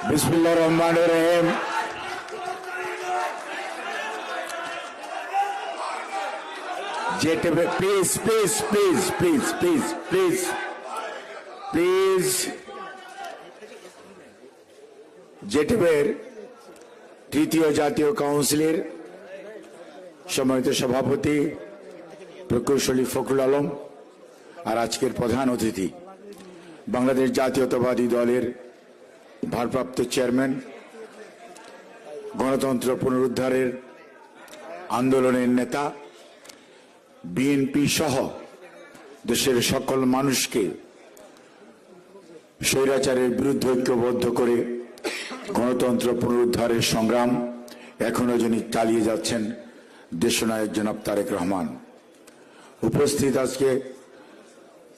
বিসমিল্লাহির রহমানির রহিম। JTV please please please please please please please জেটিভির তৃতীয় জাতীয় কাউন্সিলের সম্মানিত সভাপতি প্রকৌশলী ফখরুল আলম আর আজকের প্রধান অতিথি বাংলাদেশ জাতীয়তাবাদী দলের ভারপ্রাপ্ত চেয়ারম্যান, গণতন্ত্র পুনরুদ্ধারের আন্দোলনের নেতা, বিএনপি সহ দেশের সকল মানুষকে স্বৈরাচারের বিরুদ্ধে ঐক্যবদ্ধ করে গণতন্ত্র পুনরুদ্ধারের সংগ্রাম এখনো যিনি চালিয়ে যাচ্ছেন দেশনায়ক জনাব তারেক রহমান। উপস্থিত আজকে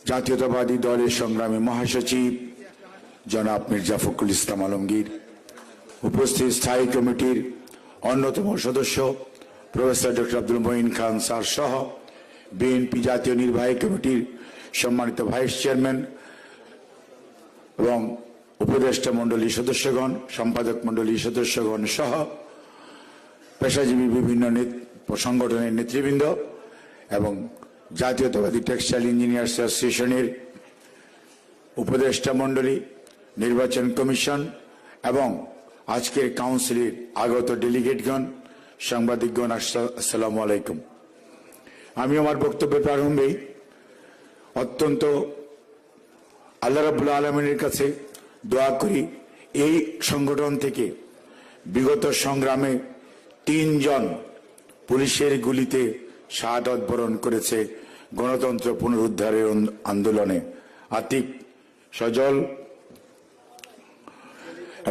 জাতীয়তাবাদী দলের সংগ্রামী মহাসচিব জনাব মির্জা ফখরুল ইসলাম আলমগীর, উপস্থিত স্থায়ী কমিটির অন্যতম সদস্য প্রফেসর ডক্টর আব্দুল মঈন খান স্যার সহ বিএনপি জাতীয় নির্বাহী কমিটির সম্মানিত ভাইস চেয়ারম্যান এবং উপদেষ্টা মণ্ডলীর সদস্যগণ, সম্পাদক মণ্ডলীর সদস্যগণ সহ পেশাজীবী বিভিন্ন সংগঠনের নেতৃবৃন্দ এবং জাতীয়তাবাদী টেক্সটাইল ইঞ্জিনিয়ার্স অ্যাসোসিয়েশনের উপদেষ্টা মণ্ডলী, নির্বাচন কমিশন এবং আজকের কাউন্সিলের আগত ডেলিগেটগণ, সাংবাদিকগণ, আসসালামু আলাইকুম। আমি আমার বক্তব্যের প্রারম্ভেই অত্যন্ত আল্লাহ রাব্বুল আলামিনের কাছে দোয়া করি এই সংগঠন থেকে বিগত সংগ্রামে 3 জন পুলিশের গুলিতে শাহাদাত বরণ করেছে গণতন্ত্র পুনরুদ্ধারের আন্দোলনে, আতিক, সজল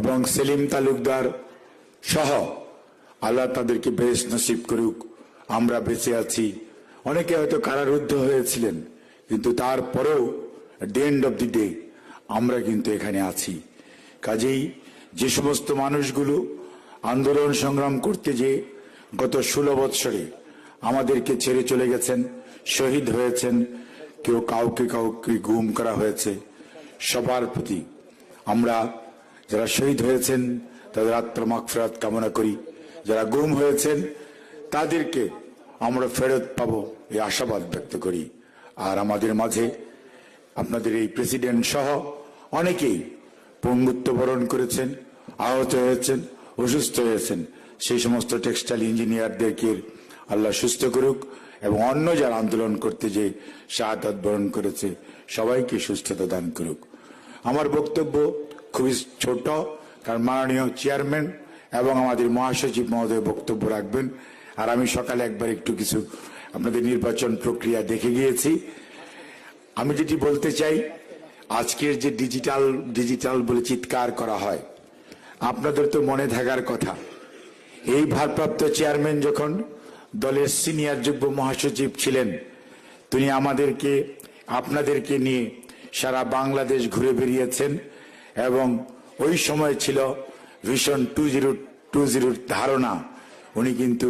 এবং সেলিম তালুকদার সহ আল্লাহ তাদেরকে বেশ নসিব করুক। আমরা বেঁচে আছি, অনেকে হয়তো কারারুদ্ধ হয়েছিলেন, কিন্তু তারপরেও at the end of the day আমরা কিন্তু এখানে আছি। কাজেই যে সমস্ত মানুষগুলো আন্দোলন সংগ্রাম করতে যে গত 16 বৎসরে আমাদেরকে ছেড়ে চলে গেছেন, শহীদ হয়েছেন, কেউ কাউকে গুম করা হয়েছে, সবার প্রতি আমরা যারা শহীদ হয়েছেন তাদের আত্মার মাগফিরাত কামনা করি, যারা গুম হয়েছেন তাদেরকে আমরা ফেরত পাবো এই আশাবাদ ব্যক্ত করি। আর আমাদের মাঝে আপনাদের এই প্রেসিডেন্ট সহ অনেকেই পঙ্গুত্ব বরণ করেছেন, আহত হয়েছেন, অসুস্থ হয়েছেন, সেই সমস্ত টেক্সটাইল ইঞ্জিনিয়ারদেরকে আল্লাহ সুস্থ করুক এবং অন্য যারা আন্দোলন করতে যে শাহাদাত বরণ করেছে সবাইকে সুস্থতা দান করুক। আমার বক্তব্য খুবই ছোট, কারণ মাননীয় চেয়ারম্যান এবং আমাদের মহাসচিব মহোদয় বক্তব্য রাখবেন। আর আমি সকালে একবার একটু কিছু আপনাদের নির্বাচন প্রক্রিয়া দেখে গিয়েছি। আমি যেটি বলতে চাই, আজকের যে ডিজিটাল বলে চিৎকার করা হয়, আপনাদের তো মনে থাকার কথা, এই ভারপ্রাপ্ত চেয়ারম্যান যখন দলের সিনিয়র যুগ্ম মহাসচিব ছিলেন, তিনি আপনাদেরকে নিয়ে সারা বাংলাদেশ ঘুরে বেরিয়েছেন এবং ওই সময় ছিল ভিশন 2020 ধারণা উনি কিন্তু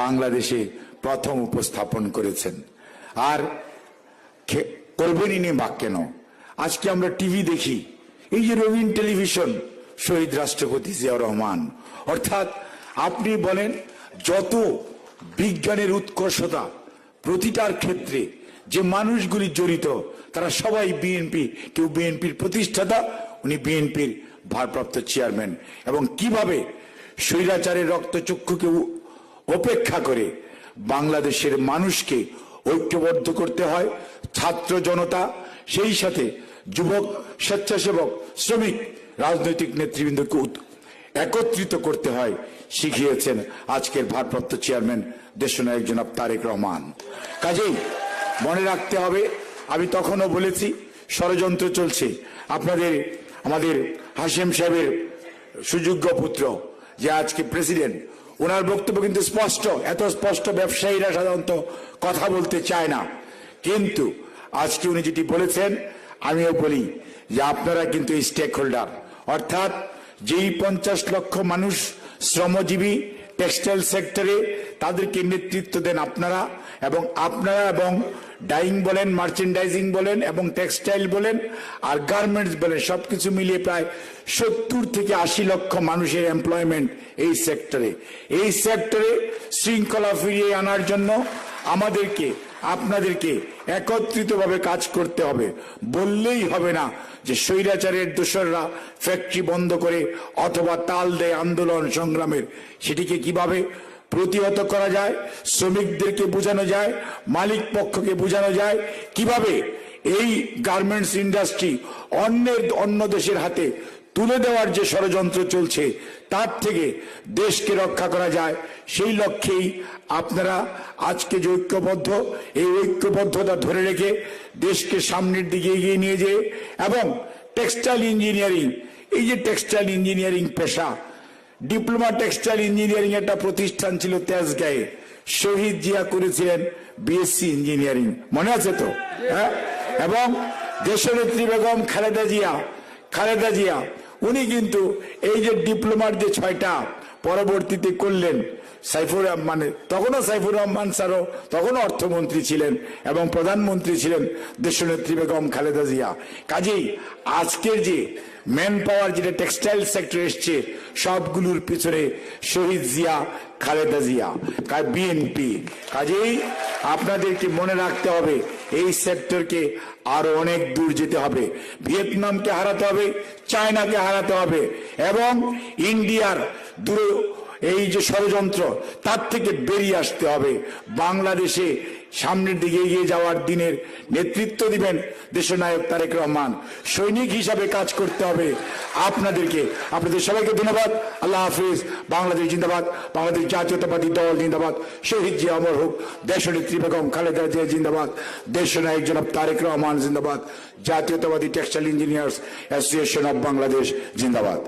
বাংলাদেশে প্রথম উপস্থাপন করেছেন। আর করবেনই নি বা কেন? আজকে আমরা টিভি দেখি, এই যে রঙিন টেলিভিশন, শহীদ রাষ্ট্রপতি জিয়াউর রহমান, অর্থাৎ আপনি বলেন যত বিজ্ঞানের উৎকর্ষতা, প্রতিটার ক্ষেত্রে যে মানুষগুলি জড়িত তারা সবাই বিএনপি, কেউ বিএনপির প্রতিষ্ঠাতা, উনি বিএনপির ভারপ্রাপ্ত চেয়ারম্যান, এবং কিভাবে স্বৈরাচারের রক্তচক্ষুকে উপেক্ষা করে বাংলাদেশের মানুষকে ঐক্যবদ্ধ করতে হয়, ছাত্র জনতা, সেই সাথে যুবক, স্বেচ্ছাসেবক, শ্রমিক, রাজনৈতিক নেতৃবৃন্দকে একত্রিত করতে হয়, শিখিয়েছেন আজকের ভারপ্রাপ্ত চেয়ারম্যান দেশনায়ক জনাব তারেক রহমান। কাজেই মনে রাখতে হবে, আমি তখনও বলেছি ষড়যন্ত্র চলছে। আমাদের হাশেম সাহেবের সুযোগ্য পুত্র যে আজকে প্রেসিডেন্ট, ওনার বক্তব্য কিন্তু স্পষ্ট, এত স্পষ্ট ব্যবসায়ীরা সাধারণত কথা বলতে চায় না, কিন্তু আজকে উনি যেটি বলেছেন আমিও বলি যে আপনারা কিন্তু স্টেক হোল্ডার, অর্থাৎ যেই 50 লক্ষ মানুষ শ্রমজীবী টেক্সটাইল সেক্টরে তাদেরকে নেতৃত্ব দেন আপনারা এবং ডাইং বলেন, মার্চেন্ডাইজিং বলেন এবং টেক্সটাইল বলেন আর গার্মেন্টস বলেন, সবকিছু মিলিয়ে প্রায় 70 থেকে 80 লক্ষ মানুষের এমপ্লয়মেন্ট এই সেক্টরে। এই সেক্টরে শৃঙ্খলা ফিরিয়ে আনার জন্য আমাদেরকে আপনাদেরকে একত্রিতভাবে কাজ করতে হবে। বললেই হবে না যে স্বৈরাচারের দোসররা ফ্যাক্টরি বন্ধ করে অথবা তাল দেয় আন্দোলন সংগ্রামের। সেটিকে কিভাবে প্রতিহত করা যায়, শ্রমিকদেরকে বোঝানো যায়, মালিক পক্ষকে বোঝানো যায়, কিভাবে এই গার্মেন্টস ইন্ডাস্ট্রি অন্য দেশের হাতে তুলে দেওয়ার যে ষড়যন্ত্র চলছে তার থেকে দেশকে রক্ষা করা যায়, সেই লক্ষ্যেই আপনারা আজকে যে ঐক্যবদ্ধ, এই ঐক্যবদ্ধতা ধরে রেখে দেশকে সামনের দিকে এগিয়ে নিয়ে যেয়ে এবং টেক্সটাইল ইঞ্জিনিয়ারিং, এই যে টেক্সটাইল ইঞ্জিনিয়ারিং পেশা, ডিপ্লোমা টেক্সটাইল ইঞ্জিনিয়ারিং একটা প্রতিষ্ঠান ছিল তেজগাঁয়ে, শহীদ জিয়া করেছিলেন বিএসসি ইঞ্জিনিয়ারিং, মনে আছে তো? হ্যাঁ। এবং দেশনেত্রী বেগম খালেদা জিয়া উনি কিন্তু এই যে ডিপ্লোমার যে 6টা পরবর্তীতে করলেন, তখনও সাইফুর রহমান স্যারও তখনও অর্থমন্ত্রী ছিলেন এবং প্রধানমন্ত্রী ছিলেন দেশনেত্রী বেগম খালেদা জিয়া। কাজেই আজকের যে ম্যান পাওয়ার যেটা টেক্সটাইল সেক্টর এসছে, সবগুলোর পিছনে শহীদ জিয়া, খালেদা জিয়া, বিএনপি। কাজেই আপনাদেরকে মনে রাখতে হবে এই সেক্টরকে আরো অনেক দূর যেতে হবে। ভিয়েতনামকে হারাতে হবে, চায়নাকে হারাতে হবে এবং ইন্ডিয়ার এই যে ষড়যন্ত্র তার থেকে বেরিয়ে আসতে হবে। বাংলাদেশে সামনের দিকে এগিয়ে যাওয়ার দিনের নেতৃত্ব দিবেন দেশনায়ক তারেক রহমান। সৈনিক হিসাবে কাজ করতে হবে আপনাদের সবাইকে ধন্যবাদ। আল্লাহ হাফিজ। বাংলাদেশ জিন্দাবাদ, বাংলাদেশ জাতীয়তাবাদী দল জিন্দাবাদ, শহীদ জিয়া অমর হোক, দেশনেত্রী বেগম খালেদা জিয়া জিন্দাবাদ, দেশনায়ক জনাব তারেক রহমান জিন্দাবাদ, জাতীয়তাবাদী textile engineers association of Bangladesh জিন্দাবাদ।